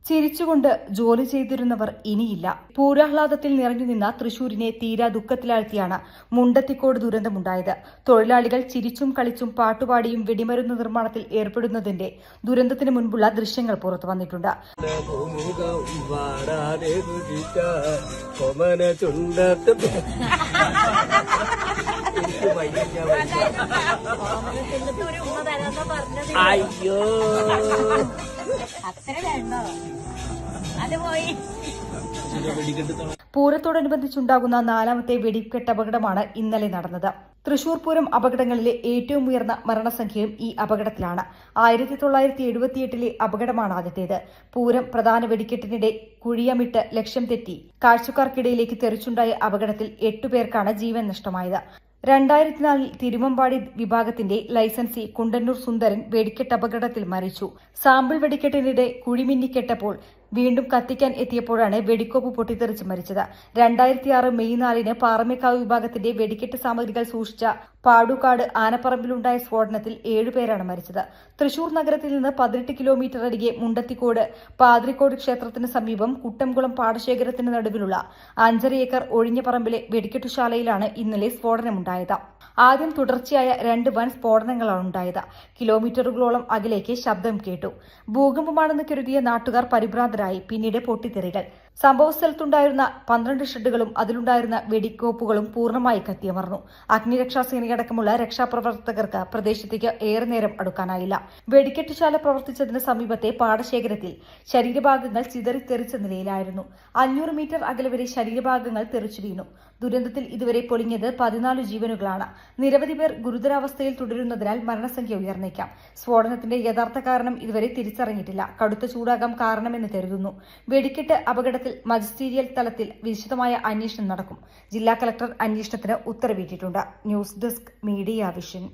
ചിരിച്ചുകൊണ്ട് ജോലി ചെയ്തിരുന്നവർ ഇനിയില്ല. പൂരാഹ്ലാദത്തിൽ നിറഞ്ഞുനിന്ന തൃശൂരിനെ തീരാ ദുഃഖത്തിലാഴ്ത്തിയാണ് മുണ്ടത്തിക്കോട് ദുരന്തമുണ്ടായത്. തൊഴിലാളികൾ ചിരിച്ചും കളിച്ചും പാട്ടുപാടിയും വെടിമരുന്ന് നിർമ്മാണത്തിൽ ഏർപ്പെടുന്നതിന്റെ ദുരന്തത്തിന് മുൻപുള്ള ദൃശ്യങ്ങൾ പുറത്തു വന്നിട്ടുണ്ട്. അയ്യോ പൂരത്തോടനുബന്ധിച്ചുണ്ടാകുന്ന നാലാമത്തെ വെടിക്കെട്ട് അപകടമാണ് ഇന്നലെ നടന്നത്. തൃശൂർ പൂരം അപകടങ്ങളിലെ ഏറ്റവും ഉയർന്ന മരണസംഖ്യയും ഈ അപകടത്തിലാണ്. 1978 അപകടമാണ് ആദ്യത്തേത്. പൂരം പ്രധാന വെടിക്കെട്ടിനിടെ കുഴിയമിട്ട് ലക്ഷ്യം തെറ്റി കാഴ്ചക്കാർക്കിടയിലേക്ക് തെറിച്ചുണ്ടായ അപകടത്തിൽ 8 പേർക്കാണ് ജീവൻ നഷ്ടമായത്. 2004 തിരുവമ്പാടി വിഭാഗത്തിന്റെ ലൈസൻസി കുണ്ടന്നൂർ സുന്ദരൻ വെടിക്കെട്ട് അപകടത്തിൽ മരിച്ചു. സാമ്പിൾ വെടിക്കെട്ടിനിടെ കുഴിമിന്നിക്കെട്ടപ്പോൾ വീണ്ടും കത്തിക്കാൻ എത്തിയപ്പോഴാണ് വെടിക്കോപ്പ് പൊട്ടിത്തെറിച്ച് മരിച്ചത്. 2006 മെയ് 4 പാറമേക്കാവ് വിഭാഗത്തിന്റെ വെടിക്കെട്ട് സാമഗ്രികൾ സൂക്ഷിച്ച പാടുകാട് ആനപ്പറമ്പിലുണ്ടായ സ്ഫോടനത്തിൽ 7 പേരാണ് മരിച്ചത്. തൃശൂർ നഗരത്തിൽ നിന്ന് 18 കിലോമീറ്റർ അരികെ മുണ്ടത്തിക്കോട് പാതിരിക്കോട് ക്ഷേത്രത്തിന് സമീപം കുട്ടംകുളം പാടശേഖരത്തിന് നടുവിലുള്ള 5.5 ഏക്കർ ഒഴിഞ്ഞ പറമ്പിലെ വെടിക്കെട്ടുശാലയിലാണ് ഇന്നലെ സ്ഫോടനമുണ്ടായത്. ആദ്യം തുടർച്ചയായ 2 വൻ സ്ഫോടനങ്ങളാണ് ഉണ്ടായത്. കിലോമീറ്ററുകളോളം അകലേക്ക് ശബ്ദം കേട്ടു. ഭൂകമ്പമാണെന്ന് കരുതിയ നാട്ടുകാർ പരിഭ്രാന്തരായി. പിന്നീട് പൊട്ടിത്തെറികൾ. സംഭവസ്ഥലത്തുണ്ടായിരുന്ന 12 ഷെഡുകളും അതിലുണ്ടായിരുന്ന വെടിക്കോപ്പുകളും പൂർണ്ണമായി കത്തിയമർന്നു. അഗ്നിരക്ഷാസേനയടക്കമുള്ള രക്ഷാപ്രവർത്തകർക്ക് പ്രദേശത്തേക്ക് ഏറെ നേരം അടുക്കാനായില്ല. വെടിക്കെട്ടുശാല പ്രവർത്തിച്ചതിന് സമീപത്തെ പാടശേഖരത്തിൽ ശരീരഭാഗങ്ങൾ ചിതറിത്തെറിച്ച നിലയിലായിരുന്നു. 500 മീറ്റർ അകലെ വരെ ശരീരഭാഗങ്ങൾ തെറിച്ചു വീണു. ദുരന്തത്തിൽ ഇതുവരെ പൊലിഞ്ഞത് 14 ജീവനുകളാണ്. നിരവധി പേർ ഗുരുതരാവസ്ഥയിൽ തുടരുന്നതിനാൽ മരണസംഖ്യ ഉയർന്നേക്കാം. സ്ഫോടനത്തിന്റെ യഥാർത്ഥ കാരണം ഇതുവരെ തിരിച്ചറിഞ്ഞിട്ടില്ല. കടുത്ത ചൂടാകാം കാരണമെന്ന് കരുതുന്നു. വെടിക്കെട്ട് അപകടത്തിൽ മജിസ്റ്റീരിയൽ തലത്തിൽ വിശദമായ അന്വേഷണം നടക്കും. ജില്ലാ കളക്ടർ അന്വേഷണത്തിന് ഉത്തരവിട്ടിട്ടുണ്ട്. News desk media vision.